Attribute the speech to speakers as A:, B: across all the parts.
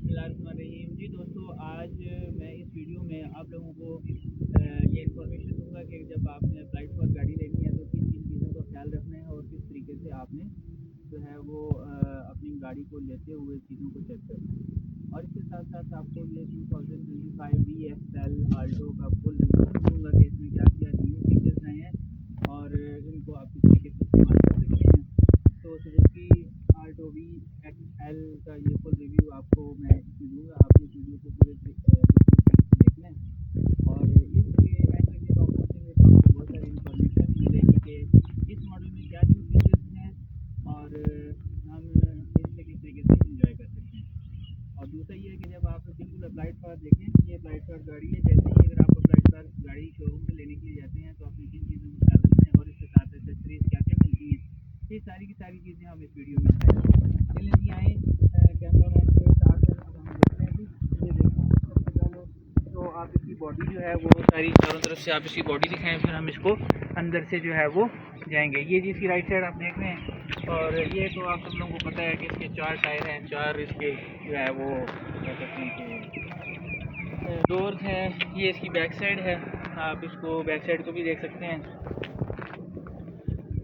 A: बिस्मिल्लाहिर्रहमानिर्रहीम। जी दोस्तों, आज मैं इस वीडियो में आप लोगों को ये इन्फॉर्मेशन दूंगा कि जब आपने अप्लाइड फॉर गाड़ी लेनी है तो किन किन चीज़ों का ख्याल रखना है और किस तरीके से आपने जो है वो अपनी गाड़ी को लेते हुए चीज़ों को चेक करना है। और इसके साथ साथ आपको ये 2025 VXL आल्टो का फुल रिव्यू दूंगा कि इसमें क्या क्या न्यू फीचर्स आए हैं और इनको आप किस तरीके से इस्तेमाल कर सकते हैं। तो सुजुकी आल्टो VXL का ये फुल रिव्यू आपको मैं इसमें दूंगा। आपने इस वीडियो को पूरे देखना है और इसके एंड में जब आप पहुँचेंगे तो आपको बहुत सारी इन्फॉर्मेशन मिलेगी कि इस मॉडल में क्या न्यू फीचर्स हैं और हम इसे किस तरीके से इंजॉय कर सकते हैं। और दूसरा ये है कि जब आप बिल्कुल अप्लाइड फॉर देखें, ये अप्लाइड फॉर गाड़ी है। जैसे ही अगर आप अप्लाइड फॉर गाड़ी शोरूम में लेने के लिए जाते हैं तो आपने किन चीज़ों को ख्याल रखना है और इसके साथ एक्सेसरीज क्या क्या मिलती हैं, ये सारी की सारी चीज़ें हम इस वीडियो में बताएंगे। चलिए जी आए कैमरा मैन के साथ अब हम देखते हैं कि ये देखें। सबसे पहले तो आप इसकी बॉडी जो है वो सारी चारों तरफ से आप इसकी बॉडी दिखाएं, फिर हम इसको अंदर से जो है वो जाएंगे। ये जी इसकी राइट साइड आप देख रहे हैं और ये तो आप सब लोगों को पता है कि इसके 4 टायर हैं, 4 इसके जो है वो क्या कहते हैं कि डोर्स हैं। ये इसकी बैक साइड है, आप इसको बैक साइड को भी देख सकते हैं।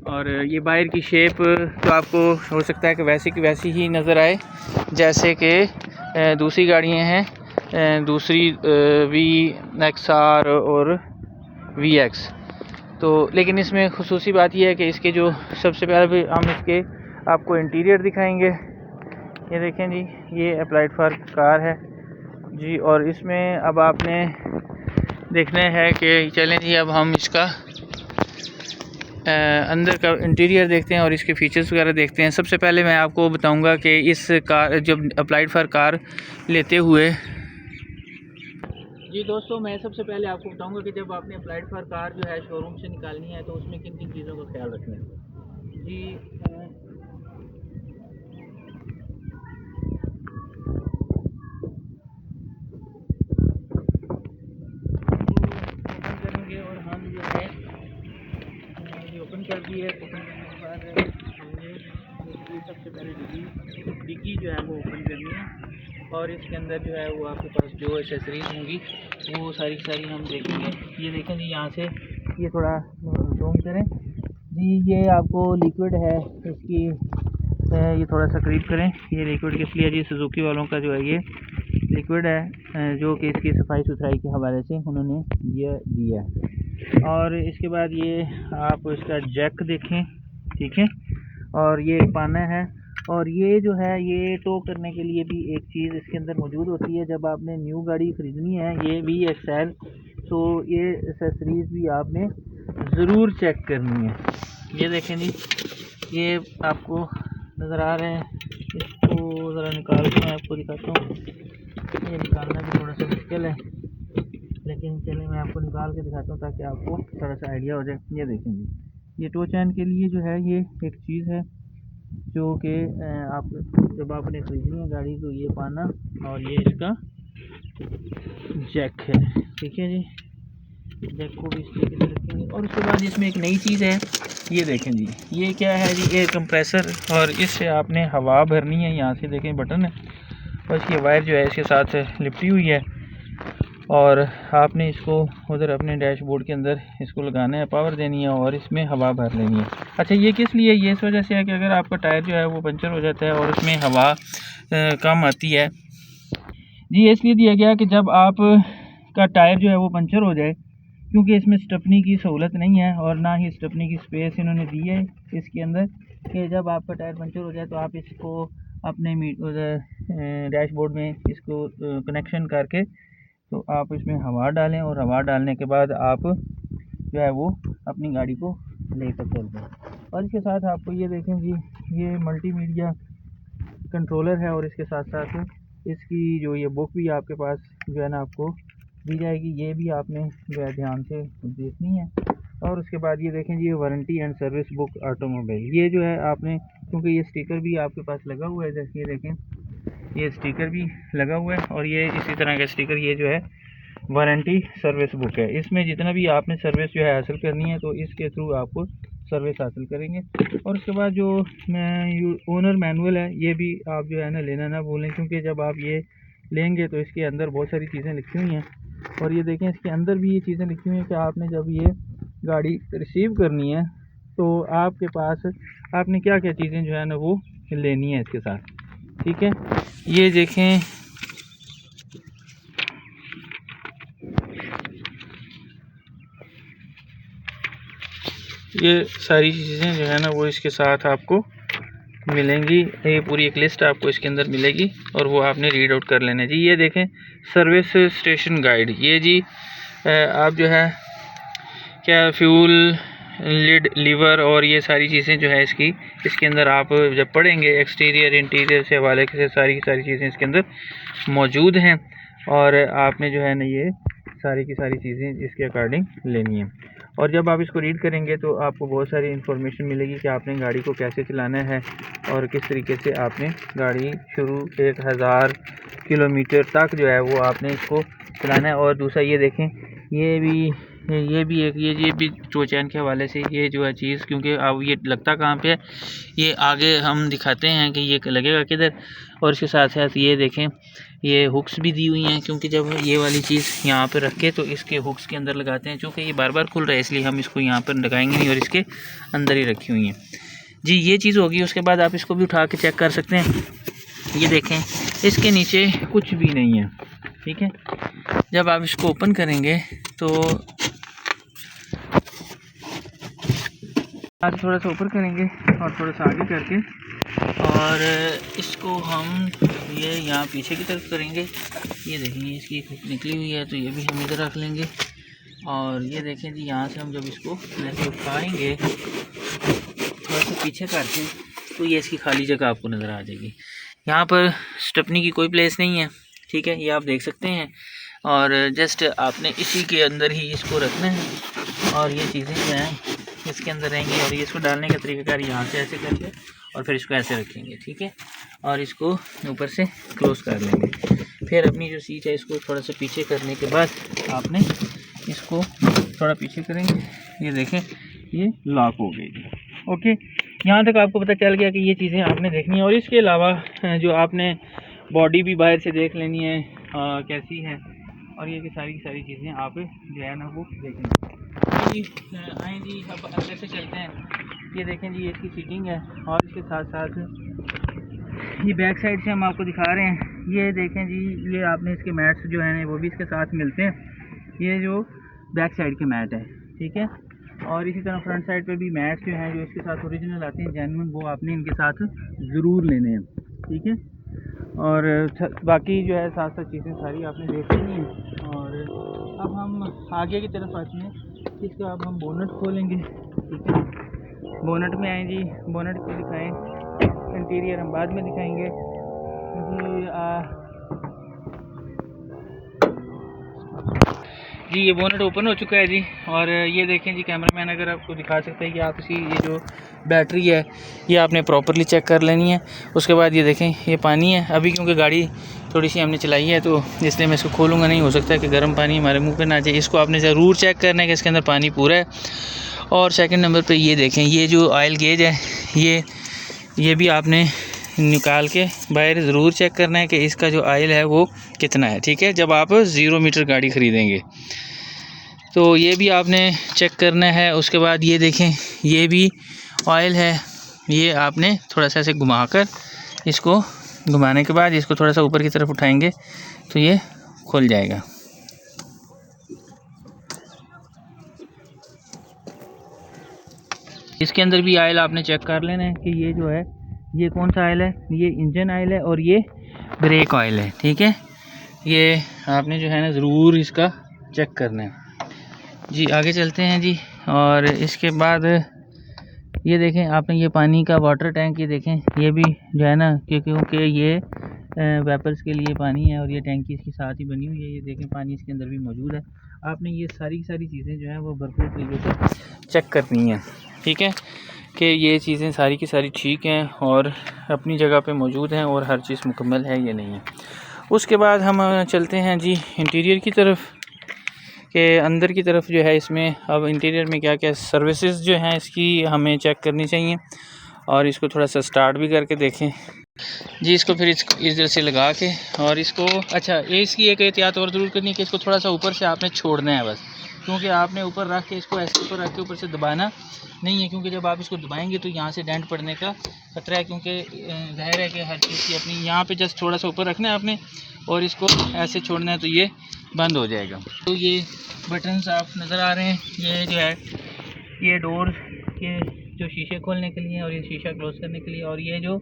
A: और ये बाहर की शेप तो आपको हो सकता है कि वैसी की वैसी ही नज़र आए जैसे कि दूसरी गाड़ियाँ हैं, दूसरी VXR और VX। तो लेकिन इसमें खुसूसी बात यह है कि इसके जो सबसे पहले हम इसके आपको इंटीरियर दिखाएंगे। ये देखें जी, ये अप्लाइड फॉर कार है जी। और इसमें अब आपने देखना है कि चलें जी, अब हम इसका अंदर का इंटीरियर देखते हैं और इसके फीचर्स वगैरह देखते हैं। सबसे पहले मैं आपको बताऊंगा कि इस कार जब अप्लाइड फॉर कार लेते हुए जी दोस्तों, मैं सबसे पहले आपको बताऊंगा कि जब आपने अप्लाइड फॉर कार जो है शोरूम से निकालनी है तो उसमें किन किन चीज़ों का ख्याल रखना है जी। ओपन करेंगे और हम जो है ये ओपन कर दिए। ओपन करने के बाद हमने इसकी सबसे पहले डिग्गी जो है वो ओपन करनी है और इसके अंदर जो है वो आपके पास जो एक्सेसरीज होंगी वो सारी हम देखेंगे। ये देखें जी, यहाँ से ये थोड़ा जूम करें जी, ये आपको लिक्विड है इसकी, ये थोड़ा सा करीब करें। ये लिक्विड किस लिए जी, सुजुकी वालों का जो है ये लिक्विड है जो कि इसकी सफाई सुथराई के हवाले से उन्होंने ये दिया है। और इसके बाद ये आप इसका जैक देखें, ठीक है। और ये पाना है और ये जो है ये टो करने के लिए भी एक चीज़ इसके अंदर मौजूद होती है। जब आपने न्यू गाड़ी ख़रीदनी है ये VXL, तो ये एक्सेसरीज़ भी आपने ज़रूर चेक करनी है। ये देखें जी, ये आपको नज़र आ रहे हैं। इसको ज़रा निकाल के मैं आपको दिखाता हूँ। ये निकालना भी थोड़ा सा मुश्किल है, लेकिन चलिए मैं आपको निकाल के दिखाता हूँ ताकि आपको थोड़ा सा आइडिया हो जाए। ये देखें जी, ये टो चैन के लिए जो है ये एक चीज़ है जो कि आप जब आपने खरीदनी है गाड़ी तो ये पाना, और ये इसका जैक है, ठीक है जी। जैक को भी इस तरीके से रखेंगे। और उसके बाद इसमें एक नई चीज़ है, ये देखें जी, ये क्या है जी, एयर कंप्रेसर। और इससे आपने हवा भरनी है। यहाँ से देखें बटन है और इसकी वायर जो है इसके साथ लिपटी हुई है और आपने इसको उधर अपने डैशबोर्ड के अंदर इसको लगाना है, पावर देनी है और इसमें हवा भर लेनी है। अच्छा, ये किस लिए? ये इस वजह से है कि अगर आपका टायर जो है वो पंचर हो जाता है और उसमें हवा कम आती है जी, इसलिए दिया गया कि जब आप का टायर जो है वो पंचर हो जाए, क्योंकि इसमें स्टेपनी की सहूलत नहीं है और ना ही स्टेपनी की स्पेस इन्होंने दी है इसके अंदर, कि जब आपका टायर पंचर हो जाए तो आप इसको अपने डैशबोर्ड में इसको कनेक्शन करके तो आप इसमें हवा डालें और हवा डालने के बाद आप जो है वो अपनी गाड़ी को लेकर चल जाए। और इसके साथ आपको ये देखें जी, ये मल्टीमीडिया कंट्रोलर है और इसके साथ साथ इसकी जो ये बुक भी आपके पास जो है ना आपको दी जाएगी। ये भी आपने जो है ध्यान से देखनी है। और उसके बाद ये देखें जी, ये warranty and service book automobile, ये जो है आपने, क्योंकि ये स्टिकर भी आपके पास लगा हुआ है, जैसे ये देखें ये स्टिकर भी लगा हुआ है और ये इसी तरह का स्टिकर, ये जो है वारंटी सर्विस बुक है। इसमें जितना भी आपने सर्विस जो है हासिल करनी है तो इसके थ्रू आपको सर्विस हासिल करेंगे। और उसके बाद जो ओनर मैनुअल है ये भी आप जो है ना लेना ना भूलें, क्योंकि जब आप ये लेंगे तो इसके अंदर बहुत सारी चीज़ें लिखी हुई हैं। और ये देखें इसके अंदर भी ये चीज़ें लिखी हुई हैं कि आपने जब ये गाड़ी रिसीव करनी है तो आपके पास आपने क्या क्या चीज़ें जो है ना वो लेनी है इसके साथ, ठीक है। ये देखें ये सारी चीज़ें जो है ना वो इसके साथ आपको मिलेंगी। ये पूरी एक लिस्ट आपको इसके अंदर मिलेगी और वो आपने रीड आउट कर लेना जी। ये देखें सर्विस स्टेशन गाइड, ये जी आप जो है क्या फ्यूल लिड लीवर और ये सारी चीज़ें जो है इसके अंदर आप जब पढ़ेंगे एक्सटीरियर इंटीरियर से हवाले से सारी की सारी चीज़ें इसके अंदर मौजूद हैं और आपने जो है ना ये सारी की सारी चीज़ें इसके अकॉर्डिंग लेनी है। और जब आप इसको रीड करेंगे तो आपको बहुत सारी इन्फॉर्मेशन मिलेगी कि आपने गाड़ी को कैसे चलाना है और किस तरीके से आपने गाड़ी शुरू 1000 किलोमीटर तक जो है वो आपने इसको चलाना है। और दूसरा ये देखें ये भी चोचैन के हवाले से ये जो है चीज़, क्योंकि अब ये लगता कहाँ पे है ये आगे हम दिखाते हैं कि ये लगेगा किधर। और इसके साथ साथ ये देखें ये हुक्स भी दी हुई हैं, क्योंकि जब ये वाली चीज़ यहाँ पर रख के तो इसके हुक्स के अंदर लगाते हैं, चूँकि ये बार बार खुल रहा है इसलिए हम इसको यहाँ पर लगाएंगे नहीं और इसके अंदर ही रखी हुई हैं जी। ये चीज़ होगी। उसके बाद आप इसको भी उठा के चेक कर सकते हैं। ये देखें इसके नीचे कुछ भी नहीं है, ठीक है। जब आप इसको ओपन करेंगे तो आज थोड़ा सा ऊपर करेंगे और थोड़ा सा आगे करके और इसको हम ये यहाँ पीछे की तरफ करेंगे। ये देखेंगे इसकी हुक निकली हुई है तो ये भी हम इधर रख लेंगे। और ये देखें जी यहाँ से हम जब इसको ऐसे उठाएंगे थोड़ा सा पीछे करके तो ये इसकी खाली जगह आपको नज़र आ जाएगी। यहाँ पर स्टेपनी की कोई प्लेस नहीं है, ठीक है, ये आप देख सकते हैं। और जस्ट आपने इसी के अंदर ही इसको रखना है और ये चीज़ें जो हैं इसके अंदर रहेंगी। और ये इसको डालने का तरीकाकार यहाँ से ऐसे करके और फिर इसको ऐसे रखेंगे, ठीक है। और इसको ऊपर से क्लोज़ कर लेंगे। फिर अपनी जो सीट है इसको थोड़ा सा पीछे करने के बाद आपने इसको थोड़ा पीछे करेंगे। ये देखें ये लॉक हो गई। ओके, यहाँ तक आपको पता चल गया कि ये चीज़ें आपने देखनी है। और इसके अलावा जो आपने बॉडी भी बाहर से देख लेनी है कैसी है और ये की सारी चीज़ें आप जो है ना वो देखेंगे जी। आए जी अब अंदर से चलते हैं। ये देखें जी ये इसकी सीटिंग है और इसके साथ साथ ये बैक साइड से हम आपको दिखा रहे हैं। ये देखें जी ये आपने इसके मैट्स जो हैं वो भी इसके साथ मिलते हैं। ये जो बैक साइड के मैट है, ठीक है। और इसी तरह फ्रंट साइड पे भी मैट्स जो हैं जो इसके साथ ओरिजिनल आते हैं जेन्युइन, वो आपने इनके साथ ज़रूर लेने हैं, ठीक है। और बाकी जो है साथ साथ चीज़ें सारी आपने देख लेनी है। और अब हम आगे की तरफ आते हैं। इसका अब हम बोनट खोलेंगे, ठीक है। बोनट में आए जी, बोनट को दिखाएं। इंटीरियर हम बाद में दिखाएंगे जी। ये बोनट ओपन हो चुका है जी। और ये देखें जी कैमरामैन अगर आपको दिखा सकते हैं कि आप इसकी ये जो बैटरी है ये आपने प्रॉपरली चेक कर लेनी है। उसके बाद ये देखें ये पानी है। अभी क्योंकि गाड़ी थोड़ी सी हमने चलाई है तो इसलिए मैं इसको खोलूँगा नहीं, हो सकता है कि गर्म पानी हमारे मुंह पे ना जाए। इसको आपने ज़रूर चेक करना है कि इसके अंदर पानी पूरा है। और सेकंड नंबर पे ये देखें ये जो ऑयल गेज है ये भी आपने निकाल के बाहर ज़रूर चेक करना है कि इसका जो ऑयल है वो कितना है, ठीक है। जब आप 0 मीटर गाड़ी ख़रीदेंगे तो ये भी आपने चेक करना है। उसके बाद ये देखें ये भी ऑयल है, ये आपने थोड़ा सा ऐसे घुमाकर इसको घुमाने के बाद इसको थोड़ा सा ऊपर की तरफ उठाएंगे तो ये खुल जाएगा। इसके अंदर भी ऑयल आपने चेक कर लेना है कि ये जो है ये कौन सा ऑयल है। ये इंजन ऑयल है और ये ब्रेक ऑयल है, ठीक है। ये आपने जो है ना ज़रूर इसका चेक करना है जी। आगे चलते हैं जी। और इसके बाद ये देखें आपने ये पानी का वाटर टैंक, ये देखें ये भी जो है ना क्योंकि ये वेपर्स के लिए पानी है और ये टैंकी इसके साथ ही बनी हुई है। ये देखें पानी इसके अंदर भी मौजूद है। आपने ये सारी चीज़ें जो हैं वो भरपूर तरीके से चेक करनी है, ठीक है, कि ये चीज़ें सारी की सारी ठीक हैं और अपनी जगह पे मौजूद हैं और हर चीज़ मुकम्मल है या नहीं है। उसके बाद हम चलते हैं जी इंटीरियर की तरफ के अंदर की तरफ जो है इसमें अब इंटीरियर में क्या क्या सर्विसेज जो हैं इसकी हमें चेक करनी चाहिए। और इसको थोड़ा सा स्टार्ट भी करके देखें। जी इसको फिर इधर से लगा के और इसको अच्छा ये इसकी एक एहतियात और ज़रूर करनी है कि इसको थोड़ा सा ऊपर से आपने छोड़ना है बस, क्योंकि आपने ऊपर रख के इसको ऐसे ऊपर रख के ऊपर से दबाना नहीं है, क्योंकि जब आप इसको दबाएंगे तो यहाँ से डेंट पड़ने का खतरा है, क्योंकि जाहिर है कि हर चीज़ की अपनी यहाँ पे जस्ट थोड़ा सा ऊपर रखना है आपने और इसको ऐसे छोड़ना है तो ये बंद हो जाएगा। तो ये बटन्स आप नज़र आ रहे हैं, ये जो है ये डोर के जो शीशे खोलने के लिए और ये शीशा क्लोज करने के लिए, और ये जो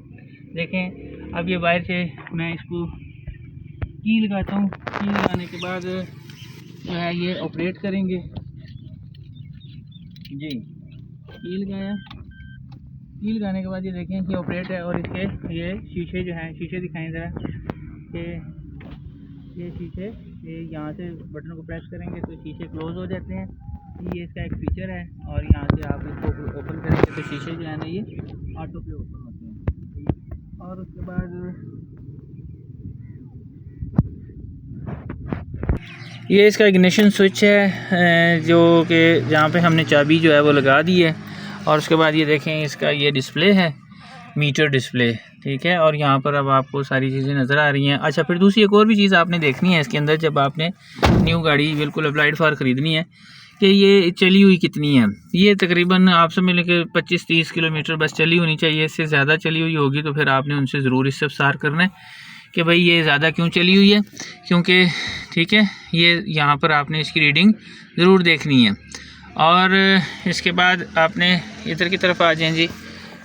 A: देखें अब ये वायर से मैं इसको की लगाता हूँ, की लगाने के बाद जो है ये ऑपरेट करेंगे। जी की लगाया, की लगाने के बाद ये देखें कि ऑपरेट है और इसके ये शीशे जो हैं, शीशे दिखाएं ज़रा कि ये शीशे ये यहाँ से बटन को प्रेस करेंगे तो शीशे क्लोज हो जाते हैं, ये इसका एक फीचर है। और यहाँ से आप इसको ओपन करेंगे तो शीशे जो है ना ये ऑटो पे ओपन होते हैं। और उसके बाद ये इसका इग्निशन स्विच है जो कि जहाँ पे हमने चाबी जो है वो लगा दी है। और उसके बाद ये देखें इसका ये डिस्प्ले है, मीटर डिस्प्ले, ठीक है। और यहाँ पर अब आपको सारी चीज़ें नज़र आ रही हैं। अच्छा फिर दूसरी एक और भी चीज़ आपने देखनी है इसके अंदर, जब आपने न्यू गाड़ी बिल्कुल अप्लाइड फॉर ख़रीदनी है कि ये चली हुई कितनी है। ये तकरीबन आप सब मिले के 25-30 किलोमीटर बस चली होनी चाहिए, इससे ज़्यादा चली हुई होगी तो फिर आपने उनसे ज़रूर इस्तफसार करना है कि भाई ये ज़्यादा क्यों चली हुई है, क्योंकि ठीक है ये यहाँ पर आपने इसकी रीडिंग ज़रूर देखनी है। और इसके बाद आपने इधर की तरफ आ जाएँ जी,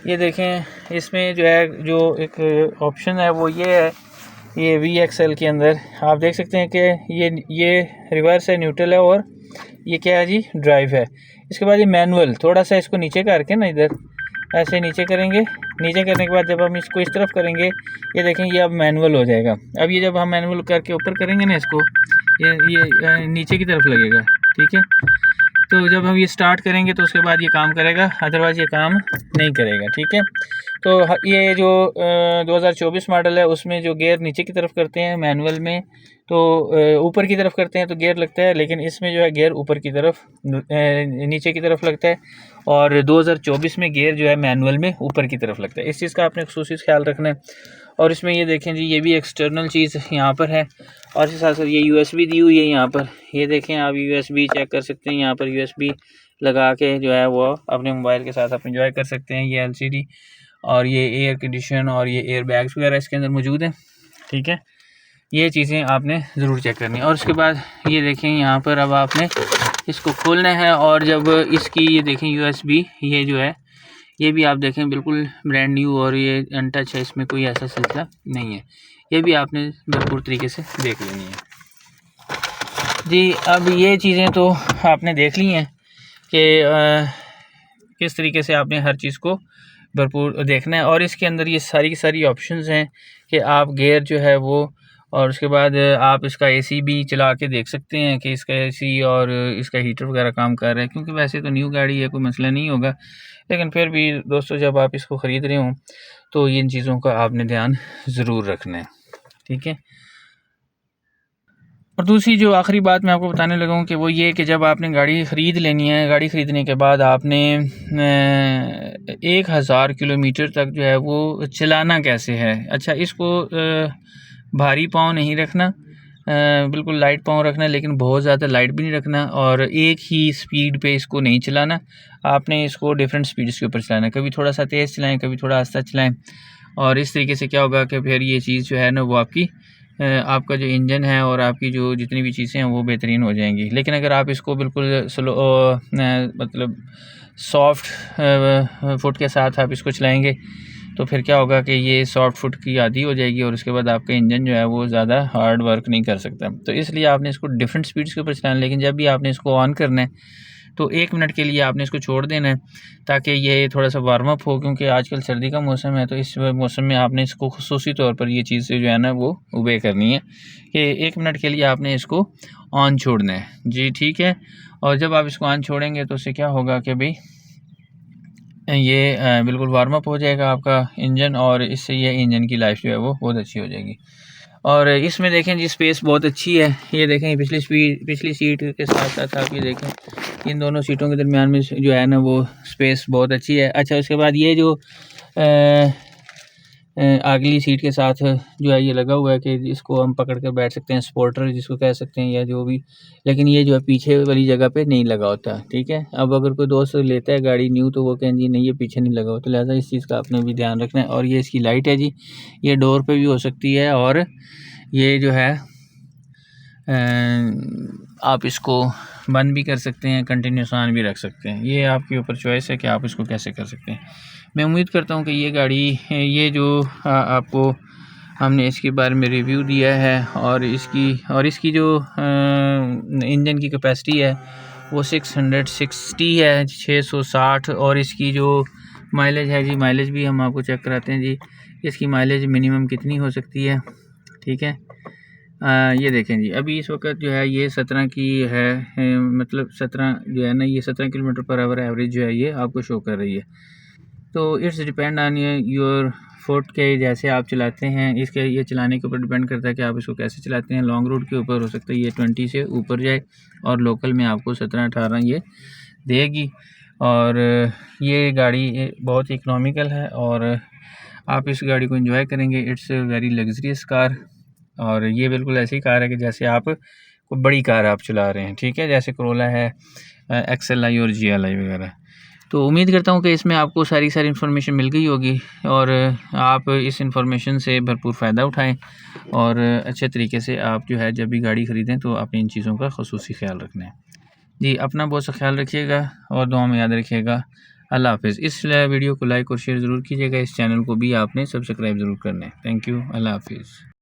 A: ये देखें इसमें जो है जो एक ऑप्शन है वो ये है, ये VXL के अंदर आप देख सकते हैं कि ये रिवर्स है, न्यूट्रल है और ये क्या है जी ड्राइव है। इसके बाद ये मैनुअल, थोड़ा सा इसको नीचे करके ना इधर ऐसे नीचे करेंगे, नीचे करने के बाद जब हम इसको इस तरफ करेंगे ये देखें ये अब मैनुअल हो जाएगा। अब ये जब हम मैनुअल करके ऊपर करेंगे ना इसको ये नीचे की तरफ लगेगा, ठीक है। तो जब हम ये स्टार्ट करेंगे तो उसके बाद ये काम करेगा, अदरवाइज़ ये काम नहीं करेगा, ठीक है। तो ये जो 2024 मॉडल है उसमें जो गियर नीचे की तरफ करते हैं मैनुअल में तो ऊपर की तरफ करते हैं तो गियर लगता है, लेकिन इसमें जो है गियर ऊपर की तरफ नीचे की तरफ लगता है। और 2024 में गियर जो है मैनुअल में ऊपर की तरफ लगता है। इस चीज़ का आपने खुसूसी ख्याल रखना है। और इसमें ये देखें जी ये भी एक्सटर्नल चीज़ यहाँ पर है और इसके साथ साथ ये USB दी हुई है यहाँ पर, ये देखें आप USB चेक कर सकते हैं, यहाँ पर USB लगा के जो है वो अपने मोबाइल के साथ आप इंजॉय कर सकते हैं। ये LCD और ये एयर कंडीशन और ये एयर बैग्स वगैरह इसके अंदर मौजूद हैं, ठीक है। ये चीज़ें आपने ज़रूर चेक करनी है। और उसके बाद ये देखें यहाँ पर अब आपने इसको खोलना है और जब इसकी ये देखें USB ये जो है ये भी आप देखें बिल्कुल ब्रांड न्यू और ये अनटच है, इसमें कोई ऐसा सिलसिला नहीं है। ये भी आपने भरपूर तरीके से देख लेनी है जी। अब ये चीज़ें तो आपने देख ली हैं कि किस तरीके से आपने हर चीज़ को भरपूर देखना है। और इसके अंदर ये सारी की सारी ऑप्शंस हैं कि आप गियर जो है वो, और उसके बाद आप इसका AC भी चला के देख सकते हैं कि इसका AC और इसका हीटर वगैरह काम कर रहा है, क्योंकि वैसे तो न्यू गाड़ी है कोई मसला नहीं होगा, लेकिन फिर भी दोस्तों जब आप इसको ख़रीद रहे हो तो इन चीज़ों का आपने ध्यान ज़रूर रखना है, ठीक है। और दूसरी जो आखिरी बात मैं आपको बताने लगा हूँ कि वो ये कि जब आपने गाड़ी ख़रीद लेनी है, गाड़ी ख़रीदने के बाद आपने 1000 किलोमीटर तक जो है वो चलाना कैसे है। अच्छा इसको भारी पाँव नहीं रखना, बिल्कुल लाइट पाँव रखना, लेकिन बहुत ज़्यादा लाइट भी नहीं रखना और एक ही स्पीड पे इसको नहीं चलाना। आपने इसको डिफरेंट स्पीड्स के ऊपर चलाना, कभी थोड़ा सा तेज़ चलाएं, कभी थोड़ा आहिस्ता चलाएं। और इस तरीके से क्या होगा कि फिर ये चीज़ जो है ना वो आपका जो इंजन है और आपकी जो जितनी भी चीज़ें हैं वो बेहतरीन हो जाएंगी। लेकिन अगर आप इसको बिल्कुल स्लो मतलब सॉफ्ट फुट के साथ आप इसको चलाएँगे तो फिर क्या होगा कि ये सॉफ्ट फुट की आदी हो जाएगी और उसके बाद आपका इंजन जो है वो ज़्यादा हार्ड वर्क नहीं कर सकता। तो इसलिए आपने इसको डिफरेंट स्पीड्स के ऊपर चलाना। लेकिन जब भी आपने इसको ऑन करना है तो 1 मिनट के लिए आपने इसको छोड़ देना है ताकि ये थोड़ा सा वार्म अप हो, क्योंकि आजकल सर्दी का मौसम है। तो इस मौसम में आपने इसको खुसूसी तौर पर ये चीज़ जो है ना वो ओबे करनी है कि 1 मिनट के लिए आपने इसको ऑन छोड़ना है जी, ठीक है। और जब आप इसको ऑन छोड़ेंगे तो उससे क्या होगा कि भाई ये बिल्कुल वार्म अप हो जाएगा आपका इंजन और इससे ये इंजन की लाइफ जो है वो बहुत अच्छी हो जाएगी। और इसमें देखें जी स्पेस बहुत अच्छी है, ये देखें पिछली सीट के साथ साथ आप ये देखें इन दोनों सीटों के दरमियान में जो है ना वो स्पेस बहुत अच्छी है। अच्छा उसके बाद ये जो अगली सीट के साथ जो है ये लगा हुआ है कि इसको हम पकड़ कर बैठ सकते हैं, स्पोर्टर जिसको कह सकते हैं या जो भी, लेकिन ये जो है पीछे वाली जगह पे नहीं लगा होता। ठीक है, अब अगर कोई दोस्त लेता है गाड़ी न्यू तो वो कहें जी नहीं ये पीछे नहीं लगा होता, लिहाजा इस चीज़ का आपने भी ध्यान रखना है। और ये इसकी लाइट है जी, ये डोर पर भी हो सकती है और ये जो है आप इसको बंद भी कर सकते हैं, कंटिन्यूस ऑन भी रख सकते हैं, ये आपके ऊपर चॉइस है कि आप इसको कैसे कर सकते हैं। मैं उम्मीद करता हूँ कि ये गाड़ी ये जो आपको हमने इसके बारे में रिव्यू दिया है और इसकी जो इंजन की कैपेसिटी है वो 660 है, 660। और इसकी जो माइलेज है जी, माइलेज भी हम आपको चेक कराते हैं जी, इसकी माइलेज मिनिमम कितनी हो सकती है। ठीक है, ये देखें जी, अभी इस वक्त जो है ये 17 की है, मतलब 17 जो है ना, ये 17 किलोमीटर पर आवर एवरेज जो है ये आपको शो कर रही है। तो it's depend on your foot के जैसे आप चलाते हैं, इसके ये चलाने के ऊपर डिपेंड करता है कि आप इसको कैसे चलाते हैं। लॉन्ग रूट के ऊपर हो सकता है ये 20 से ऊपर जाए और लोकल में आपको 17-18 ये देगी। और ये गाड़ी बहुत इकोनॉमिकल है और आप इस गाड़ी को एंजॉय करेंगे। इट्स वेरी लग्जरियस कार और ये बिल्कुल ऐसी कार है कि जैसे आप कोई बड़ी कार आप चला रहे हैं। ठीक है, जैसे कोरोला है, XLI और GLI वगैरह। तो उम्मीद करता हूँ कि इसमें आपको सारी इन्फॉर्मेशन मिल गई होगी और आप इस इन्फॉर्मेशन से भरपूर फ़ायदा उठाएं और अच्छे तरीके से आप जो है जब भी गाड़ी ख़रीदें तो अपनी इन चीज़ों का ख़ुसूसी ख्याल रखना है जी। अपना बहुत सा ख्याल रखिएगा और दुआ में याद रखिएगा। अल्लाह हाफ़िज़। इस वीडियो को लाइक और शेयर ज़रूर कीजिएगा, इस चैनल को भी आपने सब्सक्राइब ज़रूर करना है। थैंक यू, अल्लाह हाफ़िज़।